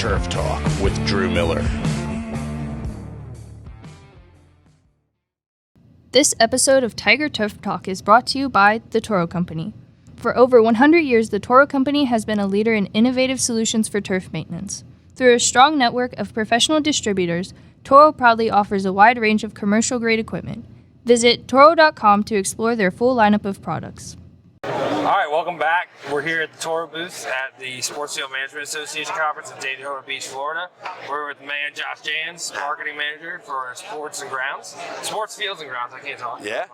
Turf Talk with Drew Miller. This episode of Tiger Turf Talk is brought to you by the Toro Company. For over 100 years, the Toro Company has been a leader in innovative solutions for turf maintenance. Through a strong network of professional distributors, Toro proudly offers a wide range of commercial-grade equipment. Visit Toro.com to explore their full lineup of products. All right, welcome back. We're here at the Toro Booth at the Sports Field Management Association Conference in Daytona Beach, Florida. We're with man Josh Jans, marketing manager for Sports and Grounds. Sports Fields and Grounds, I can't talk. Yeah.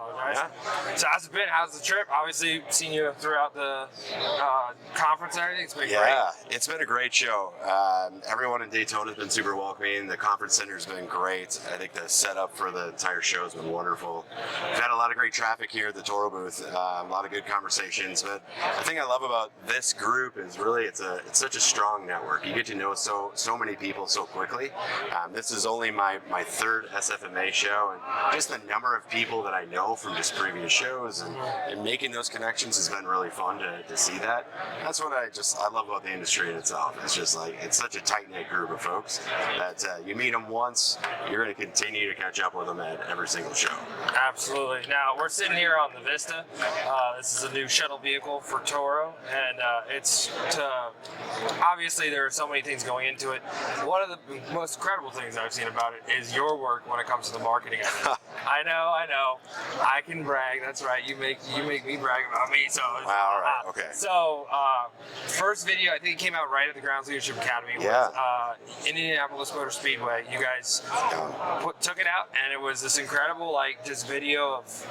So how's it been? How's the trip? Obviously, seen you throughout the conference and everything. It's been great. Yeah, it's been a great show. Everyone in Daytona has been super welcoming. The conference center has been great. I think the setup for the entire show has been wonderful. We've had a lot of great traffic here at the Toro Booth. A lot of good conversations. But the thing I love about this group is really it's such a strong network. You get to know so many people so quickly. This is only my third SFMA show, and just the number of people that I know from just previous shows and making those connections has been really fun to see that. That's what I love about the industry in itself. It's just like it's such a tight-knit group of folks that you meet them once, you're going to continue to catch up with them at every single show. Absolutely. Now we're sitting here on the Vista. This is a new shuttle vehicle for Toro, and it's obviously there are so many things going into it. One of the most incredible things I've seen about it is your work when it comes to the marketing. I know. I can brag. That's right. You make me brag about me. So wow, all right, okay. So first video, I think it came out right at the Grounds Leadership Academy. Was Indianapolis Motor Speedway. You guys took it out, and it was this incredible just video of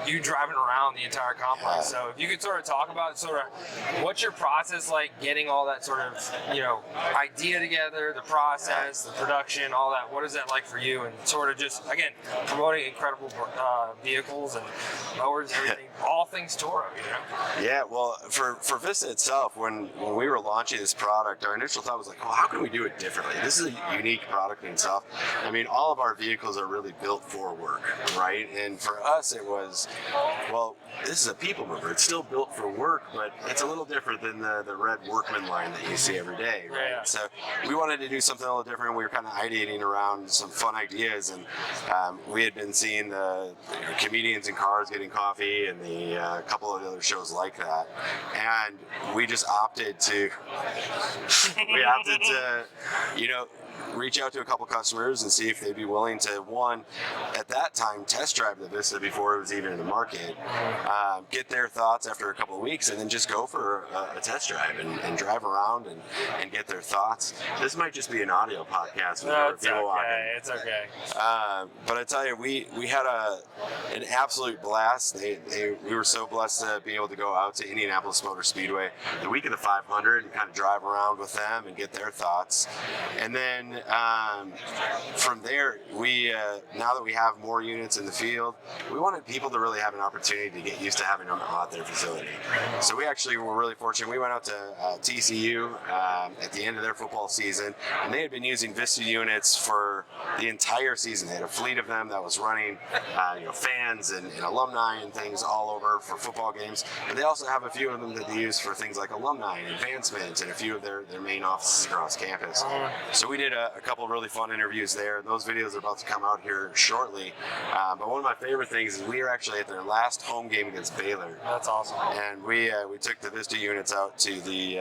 you driving around the entire complex. So if you could sort of talk about what's your process like getting all that sort of idea together, the process, the production, all that. What is that like for you? And sort of just again promoting incredible vehicles and mowers, everything, all things Toro. Yeah, well, for Vista itself, when we were launching this product, our initial thought was like, well, how can we do it differently? This is a unique product in itself. I mean, all of our vehicles are really built for work, right? And for us, it was, well, this is a people mover. It's still built for work, but it's a little different than the red Workman line that you see every day, right? Yeah. So we wanted to do something a little different. We were kind of ideating around some fun ideas, and we had been seeing the comedians in cars getting coffee and a couple of other shows like that, and we just opted to reach out to a couple customers and see if they'd be willing to, one, at that time, test drive the Vista before it was even in the market, get their thoughts after a couple of weeks, and then just go for a test drive and drive around and get their thoughts. This might just be an audio podcast. It's okay. But I tell you, we had an absolute blast. We were so blessed to be able to go out to Indianapolis Motor Speedway the week of the 500 and kind of drive around with them and get their thoughts. And then from there, we now that we have more units in the field, we wanted people to really have an opportunity to get used to having them at their facility. So we actually were really fortunate. We went out to TCU at the end of their football season, and they had been using Vista units for the entire season. They had a fleet of them that was running fans and alumni and things all over for football games. And they also have a few of them that they use for things like alumni and advancement and a few of their main offices across campus. So we did a couple of really fun interviews there. Those videos are about to come out here shortly. But one of my favorite things is we were actually at their last home game against Baylor. That's awesome. And we took the Vista units out to the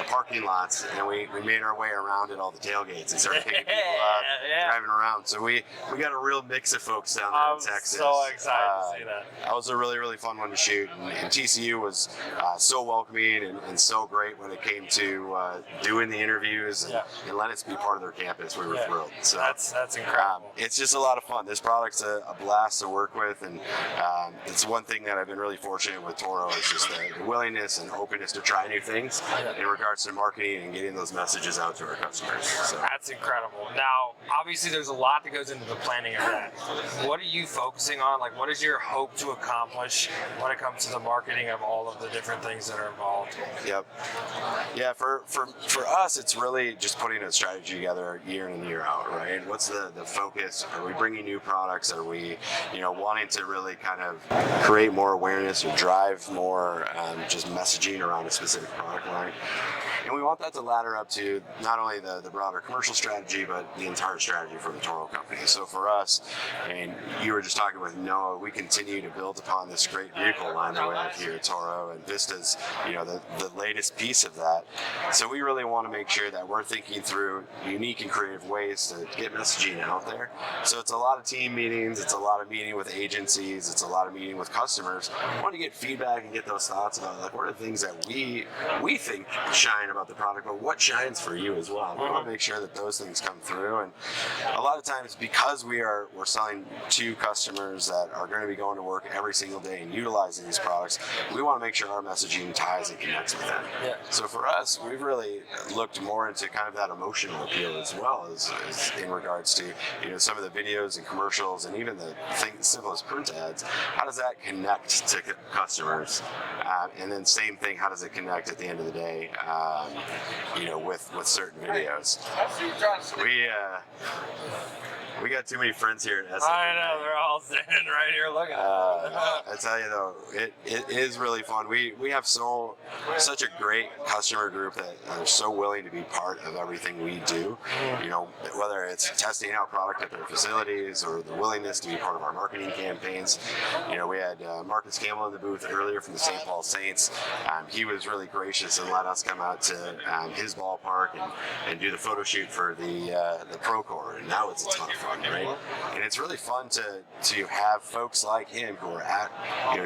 parking lots, and we made our way around at all the tailgates and started picking people up, driving around. So we got a real mix of folks down there in Texas. I'm so excited to see that. That was a really, really fun one to shoot. And TCU was so welcoming and so great when it came to doing the interviews and letting us be part of their campus. We were thrilled. So that's incredible. It's just a lot of fun. This product's a blast to work with, and it's one thing that I've been really fortunate with Toro is just the willingness and openness to try new things in regards to marketing and getting those messages out to our customers. So that's incredible. Now, obviously, there's a lot that goes into the planning of that. What are you focusing on? Like, what is your hope to accomplish when it comes to the marketing of all of the different things that are involved? Yep. Yeah, for us, it's really just putting a strategy together year in and year out, right? What's the focus? Are we bringing new products? Are we, wanting to really kind of create more awareness or drive more just messaging around a specific product line? And we want that to ladder up to not only the broader commercial strategy, but the entire strategy for the Toro company. So for us, and you were just talking with Noah, we continue to build upon this great vehicle line that we have here at Toro, and Vista's, the latest piece of that. So we really want to make sure that we're thinking through unique and creative ways to get messaging out there. So it's a lot of team meetings, it's a lot of meeting with agencies, it's a lot of meeting with customers. We want to get feedback and get those thoughts about like what are the things that we think shine about the product, but what shines for you as well. We want to make sure that those things come through. And a lot of times, because we're selling to customers that are going to be going to work every single day and utilizing these products, we want to make sure our messaging ties and connects with them. Yeah. So for us, we've really looked more into kind of that emotional appeal as well as in regards to some of the videos and commercials and even the simple as print ads. How does that connect to customers? And then same thing, how does it connect at the end of the day? With certain videos. We got too many friends here at SFMA. I know, they're all standing right here looking at I tell you though, it is really fun. We have such a great customer group that are so willing to be part of everything we do. Whether it's testing out product at their facilities or the willingness to be part of our marketing campaigns. We had Marcus Campbell in the booth earlier from the St. Paul Saints. He was really gracious and let us come out to his ballpark and do the photo shoot for the Pro Core, and that was a ton of fun, right? And it's really fun to have folks like him who are at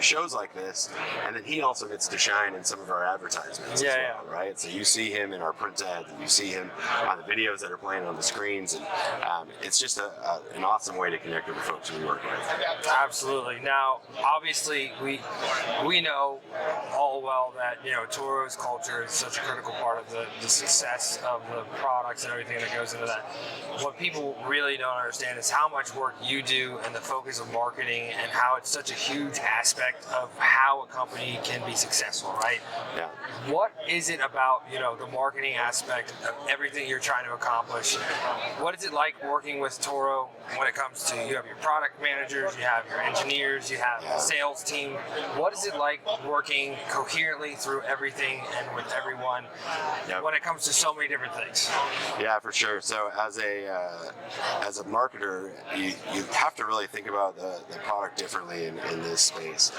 shows like this, and then he also gets to shine in some of our advertisements as well, right? So you see him in our print ads, and you see him on the videos that are playing on the screens, and it's just an awesome way to connect with the folks we work with. Absolutely. Now, obviously, we know all well that Toro's culture is such a critical part of the success of the products and everything that goes into that. What people really don't understand is how much work you do and the focus of marketing and how it's such a huge aspect of how a company can be successful, right? Yeah. What is it about, the marketing aspect of everything you're trying to accomplish? What is it like working with Toro when it comes to, you have your product managers, you have your engineers, you have the sales team. What is it like working coherently through everything and with everyone when it comes to so many different things? Yeah, for sure. So as a marketer, you have to really think about the product differently in this space.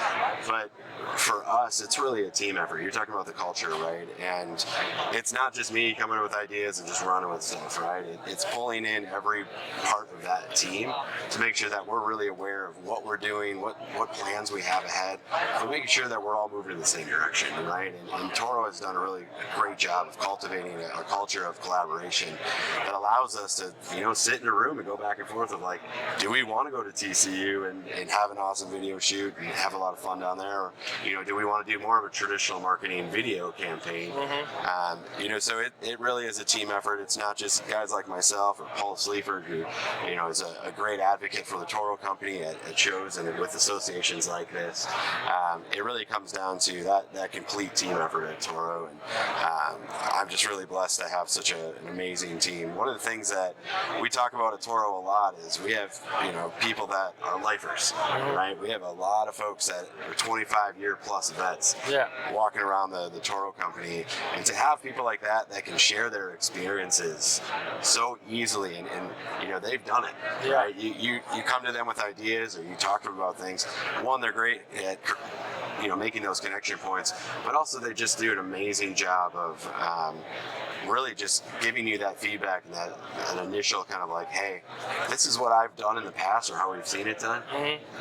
But for us, it's really a team effort. You're talking about the culture, right? And it's not just me coming up with ideas and just running with stuff, right? It's pulling in every part of that team to make sure that we're really aware of what we're doing, what plans we have ahead, but making sure that we're all moving in the same direction, right? And Toro has done a really great job of cultivating a culture of collaboration that allows us to, sit in a room and go back and forth of like, do we want to go to TCU and have an awesome video shoot and have a lot of fun down there? Or, do we want to do more of a traditional marketing video campaign? So it really is a team effort. It's not just guys like myself or Paul Sleaford, who, is a great advocate for the Toro company at shows and with associations like this. It really comes down to that complete team effort at Toro. And I'm just really blessed to have such an amazing team. One of the things that we talk about at Toro a lot is we have, people that are lifers, right? We have a lot of folks that are 25-year plus vets walking around the Toro company, and to have people like that can share their experiences so easily, and they've done it, right? You come to them with ideas, or you talk to them about things. One, they're great at making those connection points, but also they just do an amazing job of really just giving you that feedback and that initial kind of like, hey, this is what I've done in the past or how we've seen it done.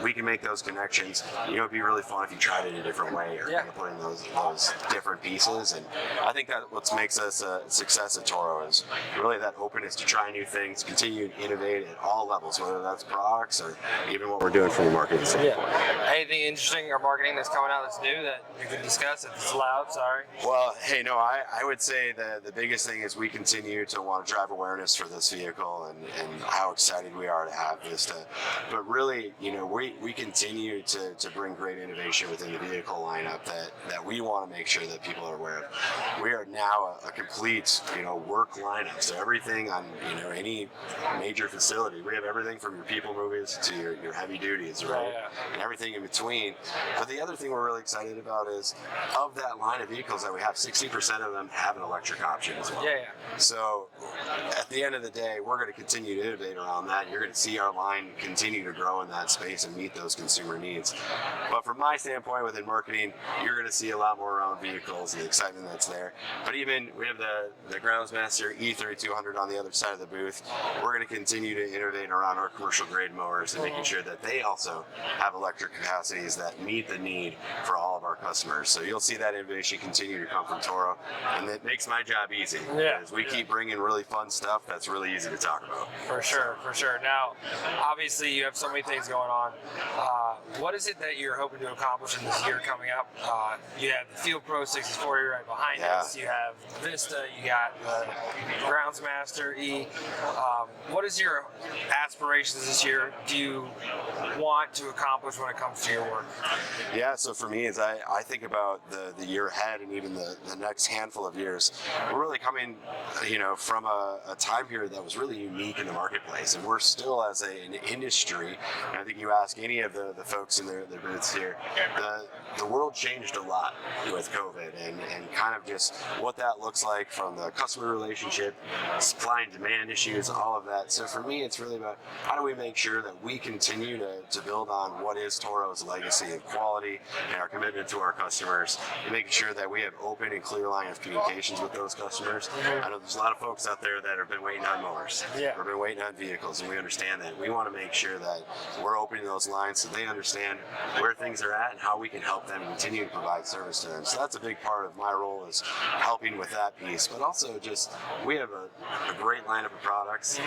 We can make those connections. It'd be really fun if you tried it a different way or kind of put in those different pieces. And I think that what makes us a success at Toro is really that openness to try new things, continue to innovate at all levels, whether that's products or even what we're doing from a marketing standpoint. Anything interesting or marketing that's coming out that's new that you can discuss if it's loud? Sorry. Well, hey, no, I would say the biggest thing is we continue to want to drive awareness for this vehicle and how excited we are to have Vista. But really, we continue to bring great innovation within the vehicle lineup that we want to make sure that people are aware of. We are now a complete, work lineup. So everything on, any major facility, we have everything from your people movies to your heavy duties, right? And everything in between. But the other thing we're really excited about is, of that line of vehicles that we have, 60% of them have an electric option as well. Yeah. So at the end of the day, we're going to continue to innovate around that. You're going to see our line continue to grow in that space and meet those consumer needs. But from my standpoint within marketing, you're going to see a lot more around vehicles and the excitement that's there. But even we have the Groundsmaster E3200 on the other side of the booth. We're going to continue to innovate around our commercial grade mowers and making sure that they also have electric capacities that meet the need for all of our customers. So you'll see that innovation continue to come from Toro, and it makes my job easy. Because we keep bringing really fun stuff that's really easy to talk about. For sure. Now, obviously, you have so many things going on. What is it that you're hoping to accomplish in this year coming up? You have the Field Pro 640 right behind us. You have Vista. You got the Groundsmaster E. What is your aspirations this year? Do you want to accomplish when it comes to your work? Yeah, so for me, as I think about the year ahead and even the next handful of years, we're really coming, from a time period that was really unique in the marketplace, and we're still as an industry. And I think you ask any of the folks in their booths here, the world changed a lot with COVID, and kind of just what that looks like from the customer relationship, supply and demand issues, all of that. So for me, it's really about how do we make sure that we continue to build on what is Toro's legacy of quality and our commitment to our customers, and making sure that we have open and clear line of communications with those customers. I know there's a lot of folks out there that have been waiting on mowers, or been waiting on vehicles, and we understand that. We want to make sure that we're opening those lines so they understand where things are at and how we can help them continue to provide service to them. So that's a big part of my role, is helping with that piece. But also just, we have a great lineup of products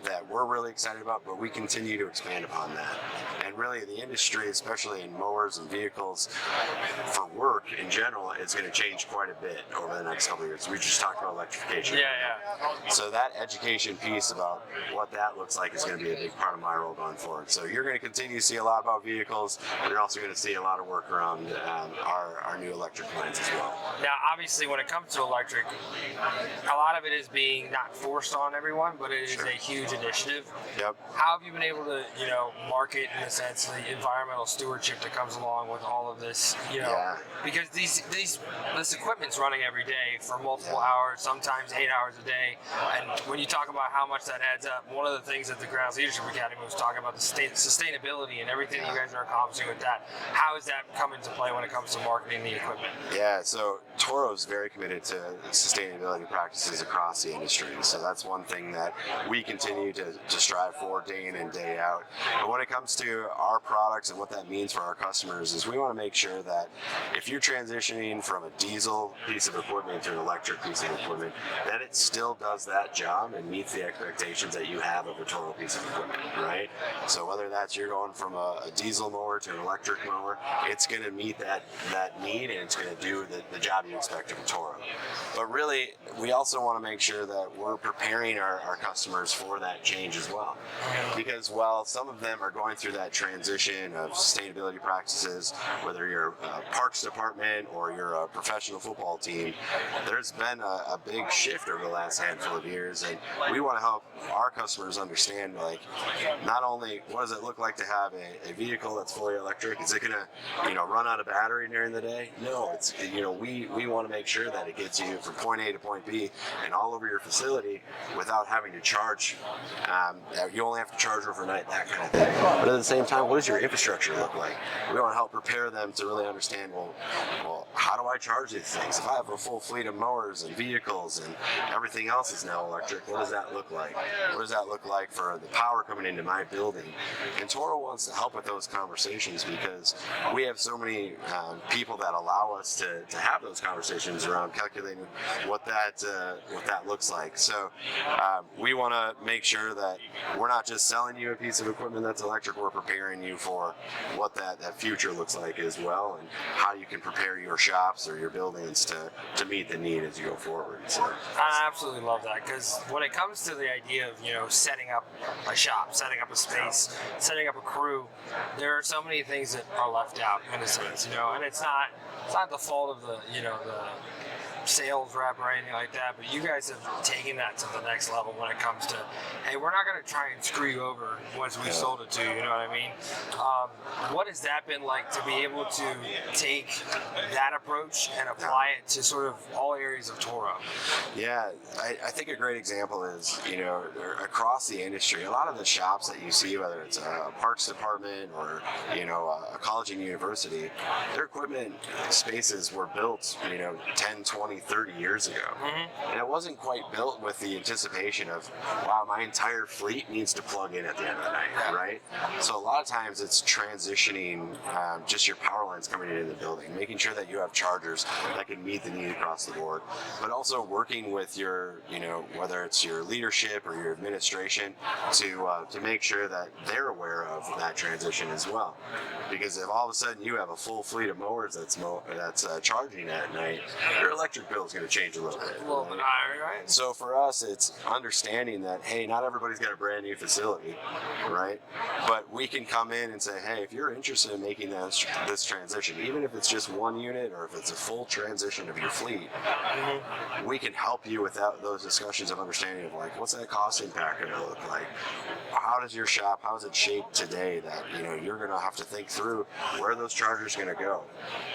that we're really excited about, but we continue to expand upon that. And really the industry, especially in mowers and vehicles, for work in general, it's going to change quite a bit over the next couple of years. We just talked about electrification. So that education piece about what that looks like is going to be a big part of my role going forward. So you're going to continue to see a lot about vehicles, but you're also going to see a lot of work around our new electric lines as well. Now, obviously, when it comes to electric, a lot of it is being not forced on everyone, but it is a huge initiative. How have you been able to, market, in a sense, the environmental stewardship that comes along with all of this, because this equipment's running every day for multiple hours, sometimes 8 hours a day, and when you talk about how much that adds up, one of the things that the Grounds Leadership Academy was talking about, the sustainability and everything you guys are accomplishing with that. How has that come into play when it comes to marketing the equipment? So Toro is very committed to sustainability practices across the industry. So that's one thing that we continue to strive for day in and day out. But when it comes to our products and what that means for our customers, is we want to make sure that if you're transitioning from a diesel piece of equipment to an electric piece of equipment, that it still does that job and meets the expectations that you have of a Toro piece of equipment, right? So whether that's you're going from a diesel mower to an electric mower, it's going to meet that need, and it's going to do the job you expect of a Toro. But really, we also want to make sure that we're preparing our customers for that change as well. Because while some of them are going through that transition of sustainability practices, whether you're a parks department or you're a professional football team, there's been a big shift over the last handful of years, and we want to help our customers understand, like, not only what does it look like to have a vehicle that's fully electric, is it going to run out of battery during the day? No, it's we want to make sure that it gets you from point A to point B and all over your facility without having to charge. You only have to charge overnight, that kind of thing. But at the same time, what does your infrastructure look like? We want to help prepare them to really understand, well, how do I charge these things? If I have a full fleet of mowers and vehicles and everything else is now electric, what does that look like? What does that look like for the power coming into my building? And Toro wants to help with those conversations, because we have so many people that allow us to have those conversations around calculating what that looks like. So we want to make sure that we're not just selling you a piece of equipment that's electric, we're preparing you for what that future looks like as well, and how you can prepare your shops or your buildings to meet the need as you go forward. So I absolutely love that, because when it comes to the idea of setting up a shop, setting up a space, setting up a crew, there are so many things that are left out in a sense, and it's not the fault of sales rep or anything like that, but you guys have taken that to the next level when it comes to, hey, we're not going to try and screw you over once we sold it to you, you know what I mean? What has that been like to be able to take that approach and apply it to sort of all areas of Toro? Yeah, I think a great example is, across the industry, a lot of the shops that you see, whether it's a parts department or, a college and university, their equipment spaces were built, 10, 20, 30 years ago. Mm-hmm. And it wasn't quite built with the anticipation of, wow, my entire fleet needs to plug in at the end of the night, right? So a lot of times it's transitioning just your power lines coming into the building, making sure that you have chargers that can meet the need across the board, but also working with your, whether it's your leadership or your administration to make sure that they're aware of that transition as well. Because if all of a sudden you have a full fleet of mowers that's charging at night, your electric bill is going to change a little bit. Right? So for us, it's understanding that, hey, not everybody's got a brand new facility, right? But we can come in and say, hey, if you're interested in making this transition, even if it's just one unit or if it's a full transition of your fleet, we can help you with those discussions of understanding of like, what's that cost impact going to look like? How does your shop, how is it shaped today that, you're going to have to think through where those chargers are going to go?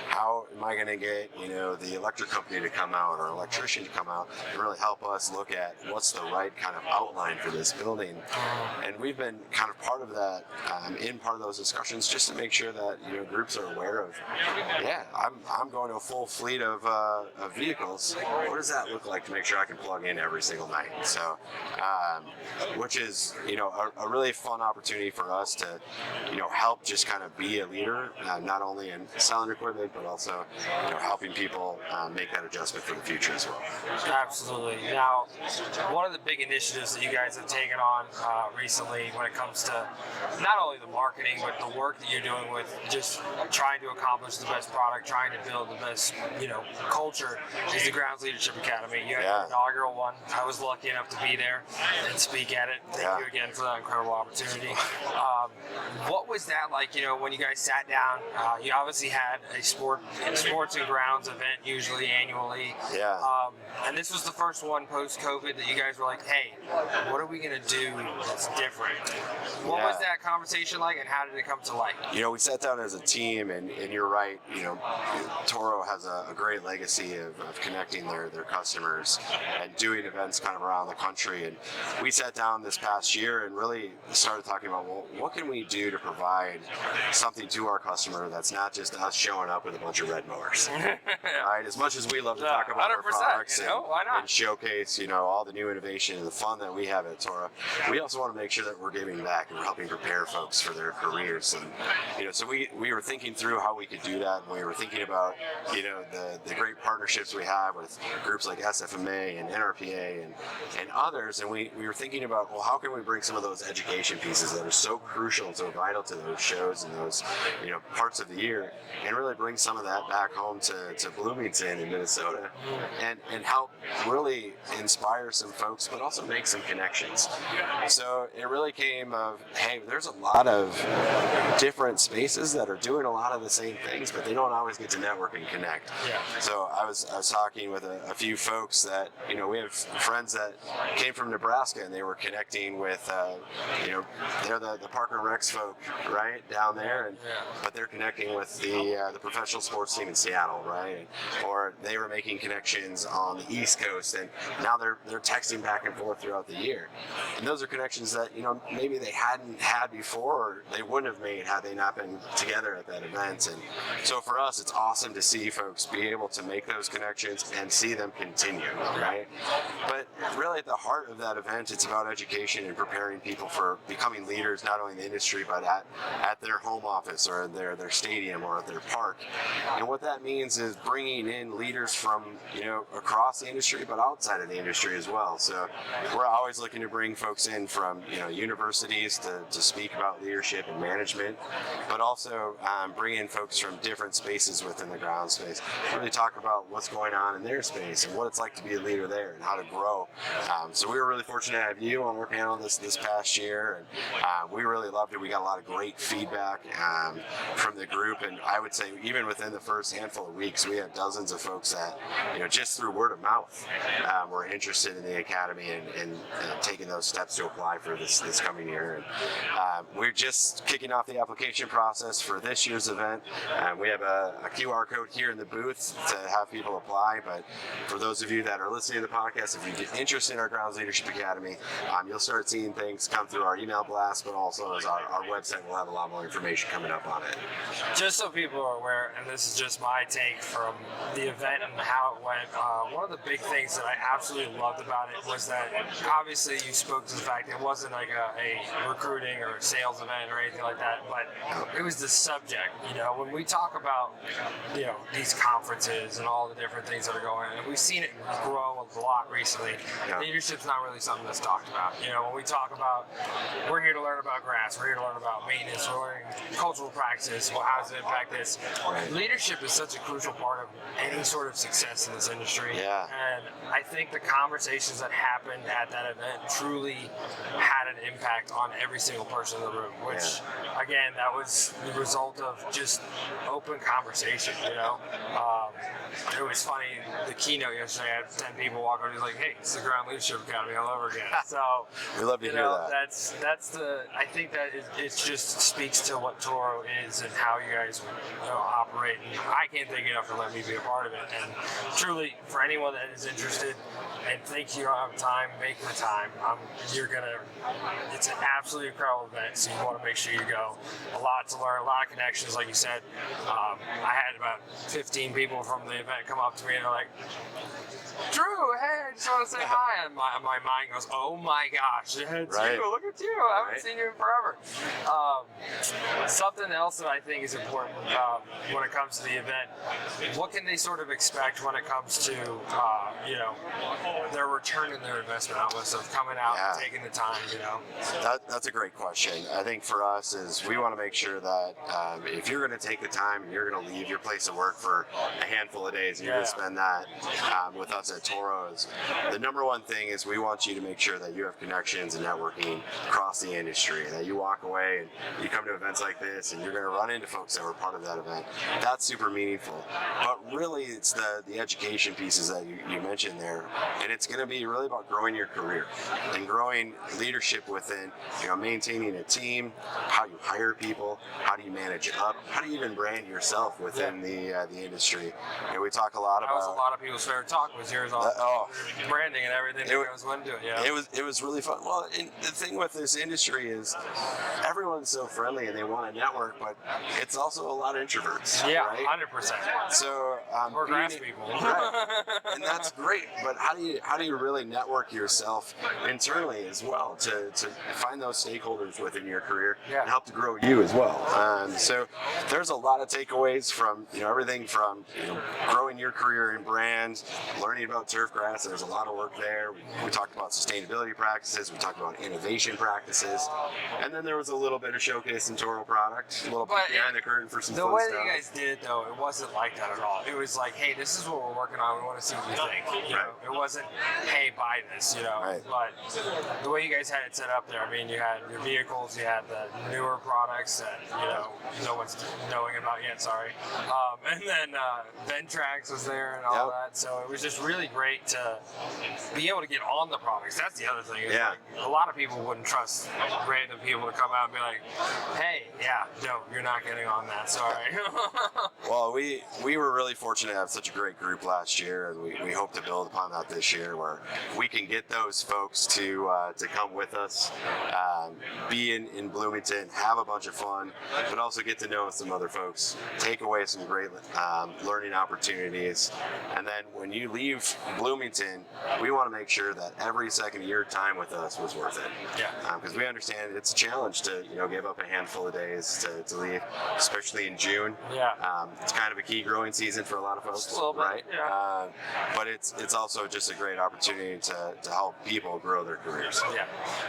How am I going to get, the electric company to come out or electrician to come out and really help us look at what's the right kind of outline for this building? And we've been kind of part of that, in part of those discussions, just to make sure that, groups are aware of, yeah, I'm going to a full fleet of vehicles. What does that look like to make sure I can plug in every single night? So, which is, a really fun opportunity for us to, help just kind of be a leader, not only in selling equipment, but also, helping people make that adjustment for the future as well. Absolutely. Now, one of the big initiatives that you guys have taken on recently when it comes to not only the marketing, but the work that you're doing with just trying to accomplish the best product, trying to build the best, culture, is the Grounds Leadership Academy. You had the inaugural one. I was lucky enough to be there and speak at it. Thank you again for that incredible opportunity. What was that like, when you guys sat down? You obviously had a sports and grounds event, usually annually. Yeah. And this was the first one post-COVID that you guys were like, hey, what are we going to do that's different? What was that conversation like, and how did it come to light? We sat down as a team, and you're right, Toro has a great legacy of connecting their customers and doing events kind of around the country. And we sat down this past year and really started talking about, well, what can we do to provide something to our customer that's not just us showing up with a bunch of red mowers, right? As much as we love to talk about our products and showcase, all the new innovation and the fun that we have at Toro, we also want to make sure that we're giving back and we're helping prepare folks for their careers. And so we were thinking through how we could do that, and we were thinking about the great partnerships we have with groups like SFMA and NRPA and others, and we were thinking about, well, how can we bring some of those education pieces that are so crucial and so vital to those shows and those parts of the year, and really bring some of that back home to Bloomington in Minnesota and help really inspire some folks, but also make some connections. So it really came of, hey, there's a lot of different spaces that are doing a lot of the same things, but they don't always get to network and connect. Yeah. So I was talking with a few folks that, we have friends that came from Nebraska, and they were connecting with, they're the Park and Recs folk, right, down there, but they're connecting with the professional sports team in Seattle, right? Or they were making connections on the East Coast, and now they're texting back and forth throughout the year. And those are connections that, maybe they hadn't had before, or they wouldn't have made had they not been together at that event. And so for us, it's awesome to see folks be able to make those connections and see them continue, right? But really at the heart of that event, it's about education and preparing people for becoming leaders, not only in the industry, but at their home office or their stadium or at their park. And what that means is bringing in leaders from, across the industry, but outside of the industry as well. So we're always looking to bring folks in from, universities to speak about leadership and management, but also bring in folks from different spaces within the ground space, really talk about what's going on in their space and what it's like to be a leader there and how to grow. So we were really fortunate to have you on our panel this past year, and we really loved it. We got a lot of great feedback from the group, and I would say even with within the first handful of weeks, we had dozens of folks that, just through word of mouth, were interested in the Academy and taking those steps to apply for this coming year. And we're just kicking off the application process for this year's event. We have a QR code here in the booth to have people apply, but for those of you that are listening to the podcast, if you get interested in our Grounds Leadership Academy, you'll start seeing things come through our email blast, but also as our website will have a lot more information coming up on it. Just so people are aware, and this is just my take from the event and how it went, one of the big things that I absolutely loved about it was that obviously you spoke to the fact it wasn't like a recruiting or a sales event or anything like that, but it was the subject. When we talk about these conferences and all the different things that are going on, and we've seen it grow a lot recently. Leadership's not really something that's talked about. When we talk about, we're here to learn about grass, we're here to learn about maintenance, we're learning cultural practices, well, how does it impact this? Leadership is such a crucial part of any sort of success in this industry. And I think the conversations that happened at that event truly had an impact on every single person in the room, which, again, that was the result of just open conversation, It was funny, the keynote yesterday, I had 10 people walk over, he's like, hey, it's the Ground Leadership Academy all over again. So, we love to hear that. I think that it just speaks to what Toro is and how you guys operate. And I can't thank you enough for letting me be a part of it. And truly, for anyone that is interested and thinks you don't have time, make the time. It's an absolutely incredible event, so you want to make sure you go. A lot to learn, a lot of connections, like you said. I had about 15 people from the event come up to me and they're like, Drew, hey, I just want to say hi. And my mind goes, oh my gosh, it's you, look at you. I haven't seen you in forever. Something else that I think is important when it comes to the event, what can they sort of expect when it comes to, their return in their investment on this of coming out and taking the time, That's a great question. I think for us is we want to make sure that if you're going to take the time and you're going to leave your place of work for a handful of days and you're going to spend that with us at Toro, the number one thing is we want you to make sure that you have connections and networking across the industry, that you walk away and you come to events like this and you're going to run into folks that were part of that event. That's super meaningful. But really it's the education pieces that you mentioned there, and it's going to be really about growing your career and growing leadership within, maintaining a team, how you hire people, how do you manage up, how do you even brand yourself within the industry. We talk a lot about. That was a lot of people's favorite talk was yours on branding and everything that goes into it. It was really fun. Well, and the thing with this industry is everyone's so friendly and they want to network, but it's also a lot of introverts. Yeah, right? 100%. So or grass people. Right. And that's great. But how do you really network yourself internally as well to find those stakeholders within your career and help to grow you as well? So there's a lot of takeaways from everything from growing your career in brand, learning about turf grass. There's a lot of work there. We talked about sustainability practices. We talked about innovation practices, and then there was a little bit of showcasing Toro product, a little peek behind the curtain for some fun stuff. The way that you guys did it, though, it wasn't like that at all. It was like, hey, this is what we're working on. We want to see what you think. It wasn't, hey, buy this. But the way you guys had it set up there, I mean, you had your vehicles, you had the newer products that no one's knowing about yet. Sorry, and then Ventrax was there and all that. So it was just really great to be able to get on the products. That's the other thing. A lot of people wouldn't trust random people to come out and be like, hey, no, you're not getting on that. Sorry. Well, we were really fortunate to have such a great group last year, and we hope to build upon that this year, where we can get those folks to come with us, be in Bloomington, have a bunch of fun, but also get to know some other folks, take away some great learning opportunities, and then when you leave Bloomington, we want to make sure that every second of your time with us was worth it. Because we understand it's a challenge to give up a handful of days to leave, especially in June. It's kind of a key growing season for a lot of folks, right? But it's also just a great opportunity to help people grow their careers.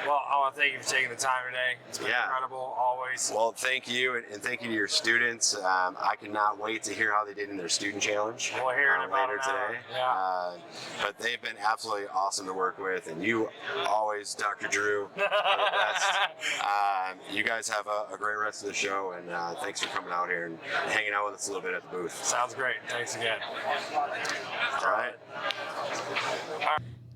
Well, I want to thank you for taking the time today. It's been incredible, always. Well, thank you, and thank you to your students. I cannot cannot wait to hear how they did in their student challenge We'll hear it about later an hour. today. Yeah. But they've been absolutely awesome to work with, and you always, Dr. Drew, are the best. You guys have a great rest of the show, and thanks for coming out here and hanging out with us a little bit at the booth. Sounds great. Thanks again. All right.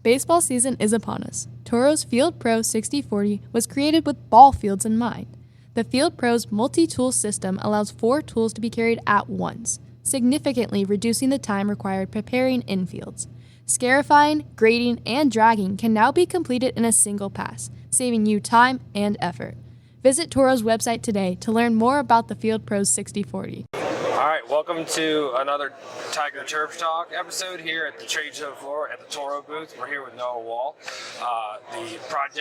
Baseball season is upon us. Toro's Field Pro 6040 was created with ball fields in mind. The Field Pro's multi-tool system allows 4 tools to be carried at once, significantly reducing the time required preparing infields. Scarifying, grading, and dragging can now be completed in a single pass, saving you time and effort. Visit Toro's website today to learn more about the Field Pro's 6040. All right, welcome to another Tiger Turf Talk episode here at the trade show floor at the Toro booth. We're here with Noah Wahl, the product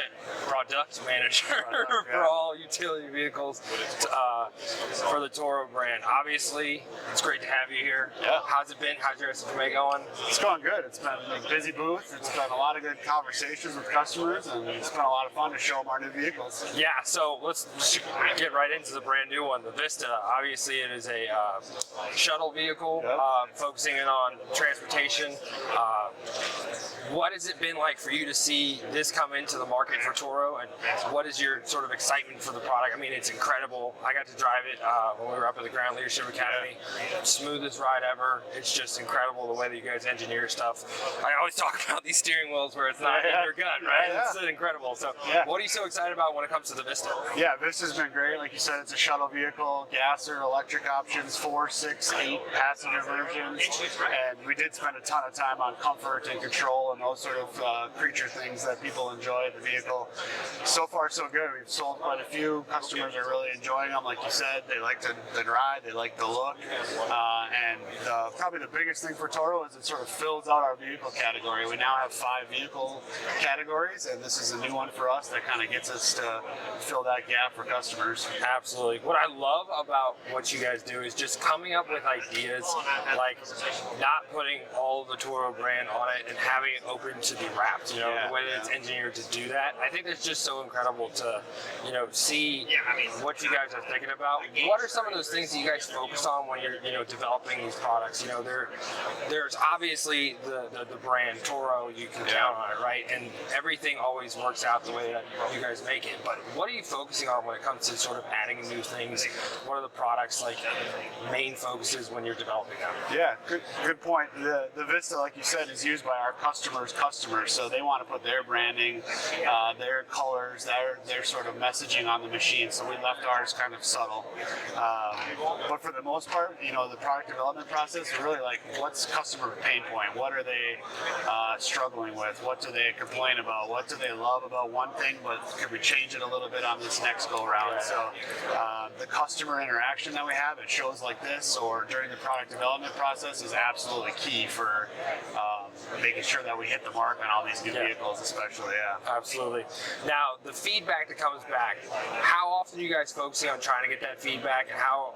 manager for all utility vehicles for the Toro brand. Obviously, it's great to have you here. Yeah. How's it been? How's your SFMA going? It's going good. It's been a busy booth. It's been a lot of good conversations with customers, and it's been a lot of fun to show them our new vehicles. Yeah, so let's get right into the brand new one, the Vista. Obviously, it is a shuttle vehicle, focusing in on transportation. What has it been like for you to see this come into the market for Toro, and what is your sort of excitement for the product? I mean, it's incredible. I got to drive it when we were up at the Grounds Leadership Academy. Smoothest ride ever. It's just incredible the way that you guys engineer stuff. I always talk about these steering wheels where it's not in your gut, right? Yeah. It's incredible. So what are you so excited about when it comes to the Vista? Yeah, Vista's been great. Like you said, it's a shuttle vehicle, gas or electric options, 4, 6, 8 passenger versions, and we did spend a ton of time on comfort and control and those sort of creature things that people enjoy in the vehicle. So far, so good. We've sold quite a few. Customers are really enjoying them. Like you said, they like the ride, they like the look, and probably the biggest thing for Toro is it sort of fills out our vehicle category. We now have 5 vehicle categories, and this is a new one for us that kind of gets us to fill that gap for customers. Absolutely. What I love about what you guys do is just coming up with ideas, like not putting all the Toro brand on it and having it open to be wrapped, the way that it's engineered to do that. I think that's just so incredible to, see what you guys are thinking about. What are some of those things that you guys focus on when you're, developing these products? There's obviously the brand Toro, you can count on it, right? And everything always works out the way that you guys make it. But what are you focusing on when it comes to sort of adding new things? What are the products main focuses when you're developing them? Yeah, good point. The Vista, like you said, is used by our customers, so they want to put their branding, their colors, their sort of messaging on the machine. So we left ours kind of subtle. But for the most part, the product development process is really like, what's customer pain point? What are they struggling with? What do they complain about? What do they love about one thing, but could we change it a little bit on this next go round? So the customer interaction that we have at shows like this or during the product development process is absolutely key for making sure that we hit the mark on all these new vehicles, especially. Absolutely. Now, the feedback that comes back, how often are you guys focusing on trying to get that feedback, and how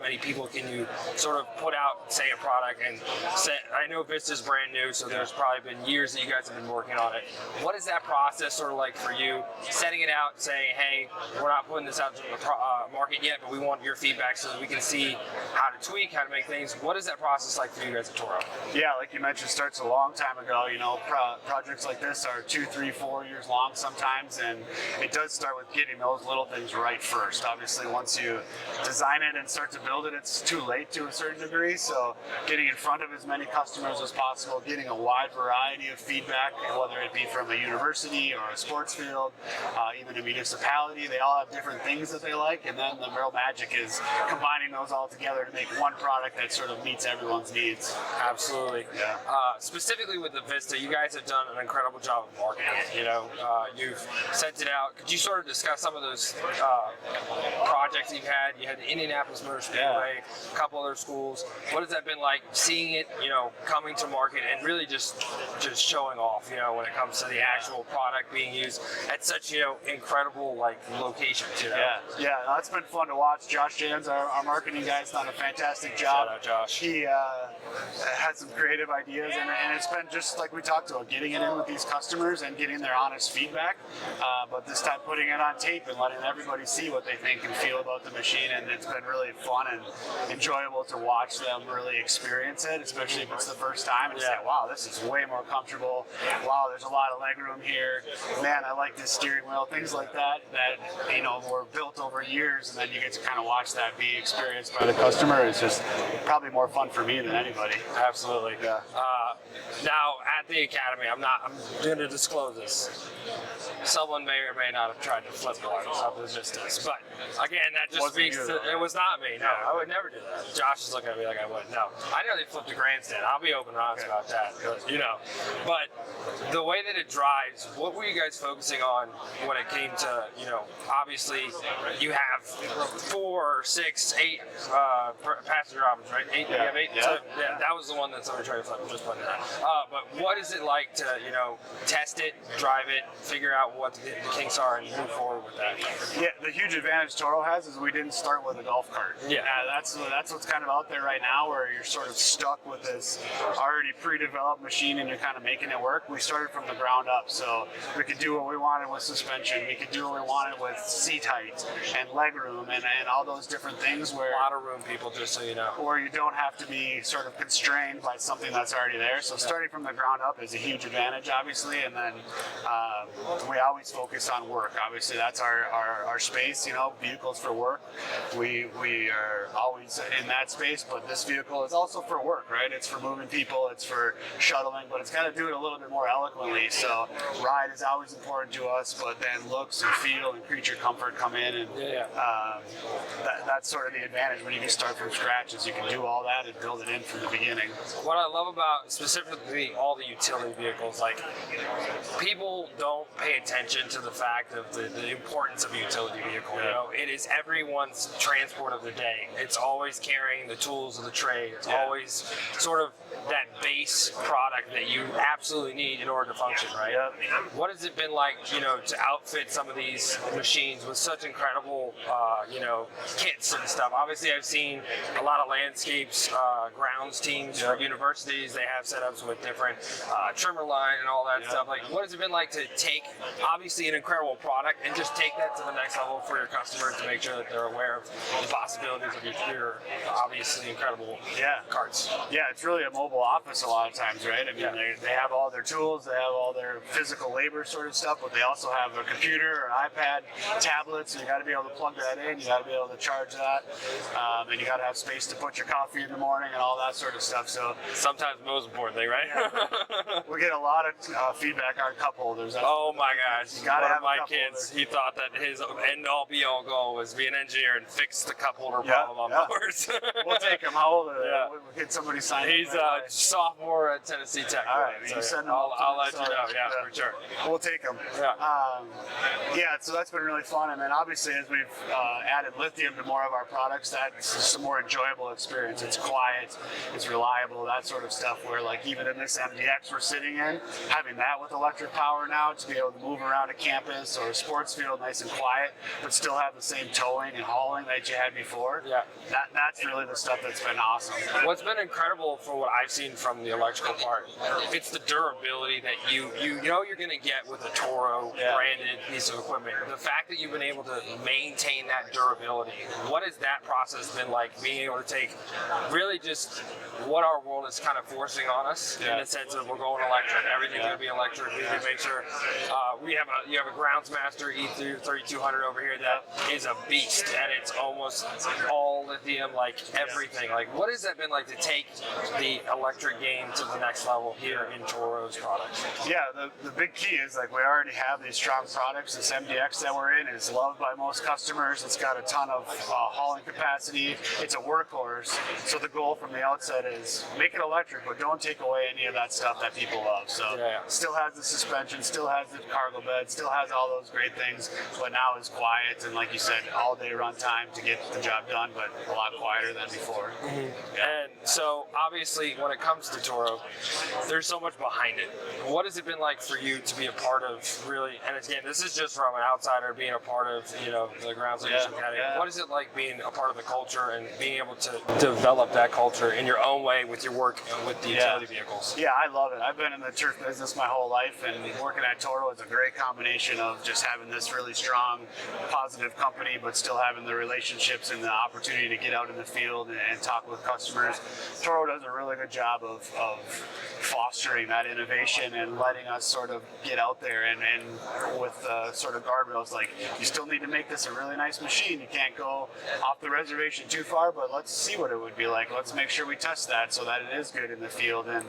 many people can you sort of put out, say, a product and say, I know Vista's brand new, so there's probably been years that you guys have been working on it. What is that process sort of like for you, setting it out, saying, hey, we're not putting this out to the market yet, but we want your feedback so that we can see how to tweak, how to make things. What is that process like for you guys at Toro? Yeah, like you mentioned, starts a long time ago. Projects like this are 2, 3, 4 years long sometimes, and it does start with getting those little things right first. Obviously, once you design it and start to build it, it's too late to a certain degree. So getting in front of as many customers as possible, getting a wide variety of feedback, whether it be from a university or a sports field, even a municipality, they all have different things that they like, and then the real magic is combining those all together to make one product that sort of meets everyone's needs. Absolutely. Yeah. Specifically with the Vista, you guys have done an incredible job of marketing. You've sent it out. Could you sort of discuss some of those projects you've had? You had the Indianapolis Motor Speedway, a couple other schools. What has that been been like seeing it, coming to market and really just showing off, when it comes to the actual product being used at such, incredible like locations, Yeah, that's been fun to watch. Josh Jans, our marketing guy, has done a fantastic job. Shout out, Josh. He had some creative ideas, and it's been just like we talked about, getting it in with these customers and getting their honest feedback. But this time putting it on tape and letting everybody see what they think and feel about the machine, and it's been really fun and enjoyable to watch them really experience it, especially if it's the first time and say, wow, this is way more comfortable. Wow, there's a lot of leg room here. Man, I like this steering wheel. Things like that were built over years, and then you get to kind of watch that be experienced by the customer. It's just probably more fun for me than anybody. Absolutely. Yeah. Now at the Academy, I'm going to disclose this. Someone may or may not have tried to flip one of the Vistas, but again, that just speaks to it was not me. No, I would never do that. Josh is looking at me like I would. No, I know they flipped a grandstand. I'll be open and honest about that. But the way that it drives, what were you guys focusing on when it came to, obviously you have 4, 6, 8 passenger options, right? 8. You have 8. Yeah. So, that was the one that somebody tried to flip. Just putting that. But what is it like to, test it, drive it, figure out what the kinks are, and move forward with that? Yeah, the huge advantage Toro has is we didn't start with a golf cart. Yeah. That's what's kind of out there right now, where you're sort of stuck with this already pre-developed machine and you're kind of making it work. We started from the ground up, so we could do what we wanted with suspension, we could do what we wanted with seat height and leg room and all those different things. Where a lot of room, people, just so you know. Or you don't have to be sort of constrained by something that's already there. So starting from the ground up is a huge advantage, obviously, and then we always focus on work. Obviously, that's our space, vehicles for work. We are always in that space, but this vehicle is also for work, right? It's for moving people, it's for shuttling, but it's got to do it a little bit more eloquently. So ride is always important to us, but then looks and feel and creature comfort come in, and that's sort of the advantage when you can start from scratch, is you can do all that and build it in from the beginning. What I love about specifically all the utility vehicles, like, people don't pay attention to the fact of the importance of a utility vehicle. It is everyone's transport of the day. It's always carrying the tools of the trade. It's always sort of that base product that you absolutely need in order to function, right? What has it been like, to outfit some of these machines with such incredible, kits and stuff? Obviously, I've seen a lot of landscapes, grounds teams for universities. They have setups with different trimmer line and all that stuff. Like, what has it been like to take, obviously, an incredible product and just take that to the next level for your customers to make sure that they're aware of the possibilities of your obviously incredible carts? Yeah, it's really a mobile office a lot of times, right? I mean, they have all their tools, they have all their physical labor sort of stuff, but they also have a computer or an iPad, tablets, and you got to be able to plug that in, you got to be able to charge that, and you got to have space to put your coffee in the morning and all that sort of stuff. So sometimes the most important thing, right? We get a lot of feedback on cup holders. Oh my gosh! One of my kids, he thought that his end-all be-all goal was be an engineer and fix the cup holder problem on mowers. We'll take him. How old are they? We'll get somebody signed up. He's a sophomore at Tennessee Tech. All right, you send him. I'll let you know. Yeah, for sure. We'll take him. So that's been really fun. And then obviously, as we've added lithium to more of our products, that's just a more enjoyable experience. It's quiet, it's reliable, that sort of stuff. Where like even in this MDX we're sitting in, having that with electric power now to be able to move around a campus or a sports field nice and quiet, but still have the same towing and hauling that you had before. That's really the stuff that's been awesome. What's been incredible for what I've seen from the electrical part, it's the durability that you know you're going to get with a Toro branded piece of equipment. The fact that you've been able to maintain that durability, what has that process been like, being able to take really just what our world is kind of forcing on us in the sense of we're going electric, everything's going to be electric. We need to make sure you have a Groundsmaster E3200 over here that is a beast, and it's almost all lithium, like everything. Like, what has that been like to take the electric game to the next level here in Toro's products? Yeah, the big key is like we already have these strong products. This MDX that we're in is loved by most customers. It's got a ton of hauling capacity. It's a workhorse. So the goal from the outset is make it electric, but don't take away any of that stuff that people love. So still has the suspension, still has the cargo bed, still has all those great things, but now is quiet, and like you said, all day run time to get the job done, but a lot quieter than before. And so obviously when it comes to Toro, there's so much behind it. What has it been like for you to be a part of really, and again, this is just from an outsider being a part of, the Grounds Leadership Academy. What is it like being a part of the culture and being able to develop that culture in your own way with your work and with the utility vehicles? Yeah, I love it. I've been in the turf business my whole life, and working at Toro is a great combination of just having this really strong, positive company, but still having the relationships and the opportunity to get out in the field and talk with customers. Toro does a really good job of fostering that innovation and letting us sort of get out there and with sort of guardrails, like, you still need to make this a really nice machine. You can't go off the reservation too far, but let's see what it would be like. Let's make sure we test that so that it is good in the field. And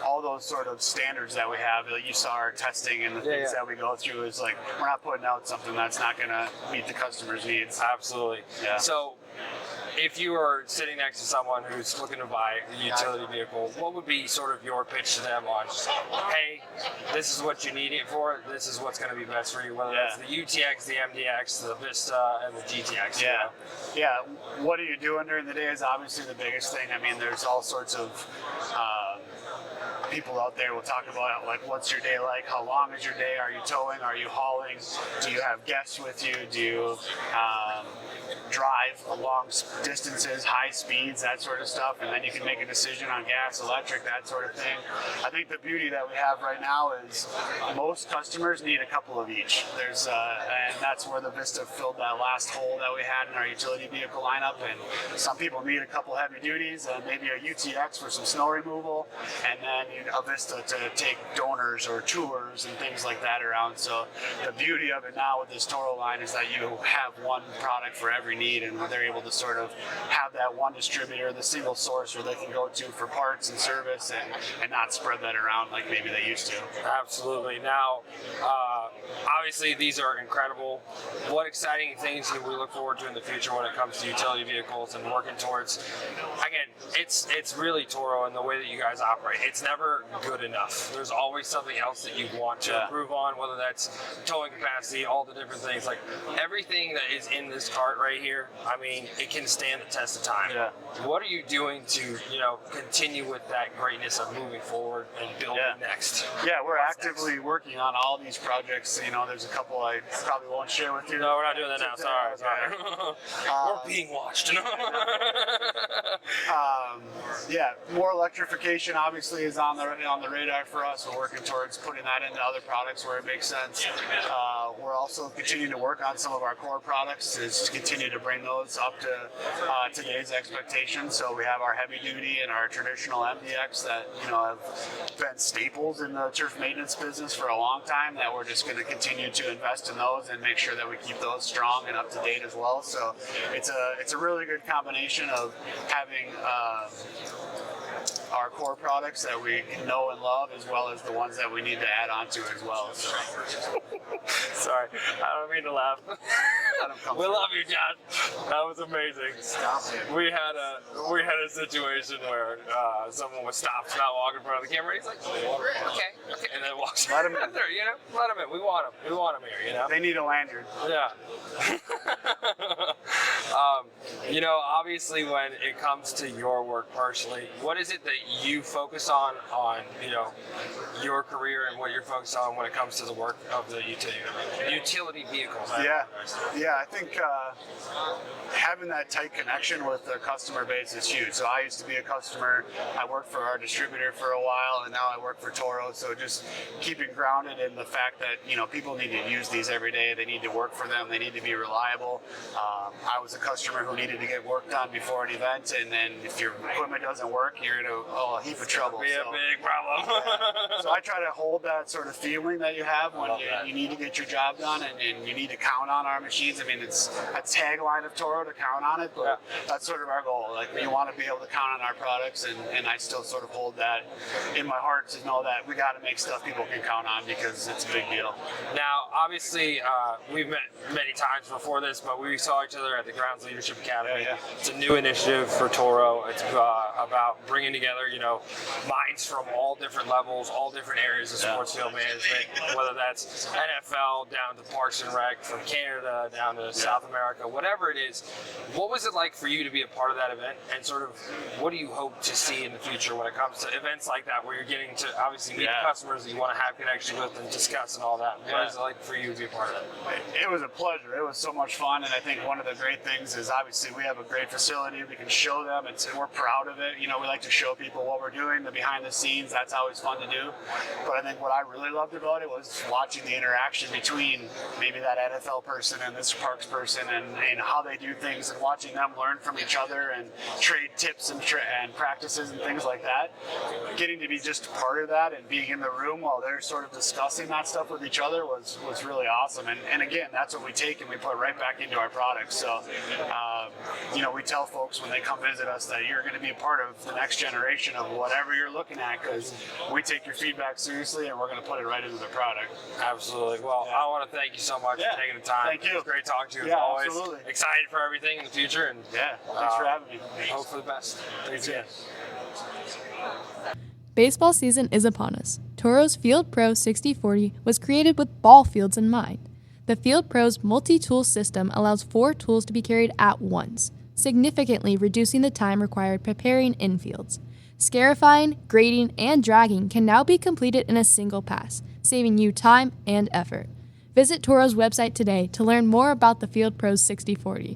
all those sort of standards that we have, like you saw our testing and the things that we go through, is like, we're not putting out something that's not going to meet the customer's needs. Absolutely. Yeah. So if you are sitting next to someone who's looking to buy a utility vehicle, what would be sort of your pitch to them on, hey, this is what you need it for, this is what's going to be best for you, whether it's the UTX, the MDX, the Vista, and the GTX? Yeah. What are you doing during the day is obviously the biggest thing. I mean, there's all sorts of people out there will talk about, like, what's your day like? How long is your day? Are you towing? Are you hauling? Do you have guests with you? Do you drive long distances, high speeds, that sort of stuff? And then you can make a decision on gas, electric, that sort of thing. I think the beauty that we have right now is most customers need a couple of each. There's and that's where the Vista filled that last hole that we had in our utility vehicle lineup. And some people need a couple heavy duties, and maybe a UTX for some snow removal, and then a Vista to take donors or tours and things like that around. So the beauty of it now with this Toro line is that you have one product for every need, and they're able to sort of have that one distributor, the single source where they can go to for parts and service, and not spread that around like maybe they used to. Absolutely. Now, obviously these are incredible. What exciting things can we look forward to in the future when it comes to utility vehicles and working towards, again, it's really Toro and the way that you guys operate. It's never good enough. There's always something else that you want to improve on, whether that's towing capacity, all the different things. Like, everything that is in this cart right here, I mean, it can stand the test of time. What are you doing to, continue with that greatness of moving forward and building next? We're actively working on all these projects. There's a couple I probably won't share with you. No, we're not doing that now. Sorry. We're being watched. More electrification obviously is on the radar for us. We're working towards putting that into other products where it makes sense. We're also continuing to work on some of our core products to continue to bring those up to today's expectations. So we have our heavy duty and our traditional MDX that have been staples in the turf maintenance business for a long time, that we're just going to continue to invest in those and make sure that we keep those strong and up to date as well. So it's a really good combination of having our core products that we know and love, as well as the ones that we need to add on to as well. So. Sorry, I don't mean to laugh. We love you, John. That was amazing. We had a situation where someone was stopped, not walking in front of the camera. He's like, okay, and then walks. Let him in. Let him in. We want him here. They need a lanyard. Yeah. Obviously, when it comes to your work personally, what is it that you focus on your career, and what you're focused on when it comes to the work of the utility vehicles? I think having that tight connection with the customer base is huge. So I used to be a customer. I worked for our distributor for a while, and now I work for Toro. So just keeping grounded in the fact that people need to use these every day. They need to work for them. They need to be reliable. I was a customer who needed to get work done before an event, and then if your equipment doesn't work, you're in a heap of trouble. Be a big problem. So I try to hold that sort of feeling that you have when you need to get your job done, and you need to count on our machines. I mean, it's a tagline of Toro to count on it, but that's sort of our goal. Like, we want to be able to count on our products, and I still sort of hold that in my heart to know that we got to make stuff people can count on, because it's a big deal. Now, obviously, we've met many times before this, but we saw each other at the Grounds Leadership Academy. Yeah. It's a new initiative for Toro. It's about bringing together, minds from all different levels, all different areas of sports field management, whether that's NFL down to Parks and Rec, from Canada down to South America, whatever it is. What was it like for you to be a part of that event, and sort of what do you hope to see in the future when it comes to events like that, where you're getting to obviously meet the customers that you want to have connection with and discuss and all that? What is it like for you to be a part of that? It was a pleasure. It was so much fun, and I think one of the great things is obviously we have a great facility. We can show them. We're proud of it. We like to show people what we're doing, the behind the scenes. That's always fun to do. But I think what I really loved about it was watching the interaction between maybe that NFL person and this Parks person, and how they do things, and watching them learn from each other and trade tips and practices and things like that. Getting to be just part of that and being in the room while they're sort of discussing that stuff with each other was really awesome. And again, that's what we take and we put right back into our products. So, we tell folks when they come visit us that you're going to be a part of the next generation of whatever you're looking at, because we take your feedback seriously and we're going to put it right into the product. Absolutely. Well, I want to thank you so much for taking the time. Thank you. It was great talking to you as Yeah, always. absolutely. Excited for everything in the future, and Thanks for having me. hope for the best. Thanks again. Baseball season is upon us. Toro's Field Pro 6040 was created with ball fields in mind. The Field Pro's multi-tool system allows 4 tools to be carried at once, significantly reducing the time required preparing infields. Scarifying, grading, and dragging can now be completed in a single pass, saving you time and effort. Visit Toro's website today to learn more about the Field Pro's 6040.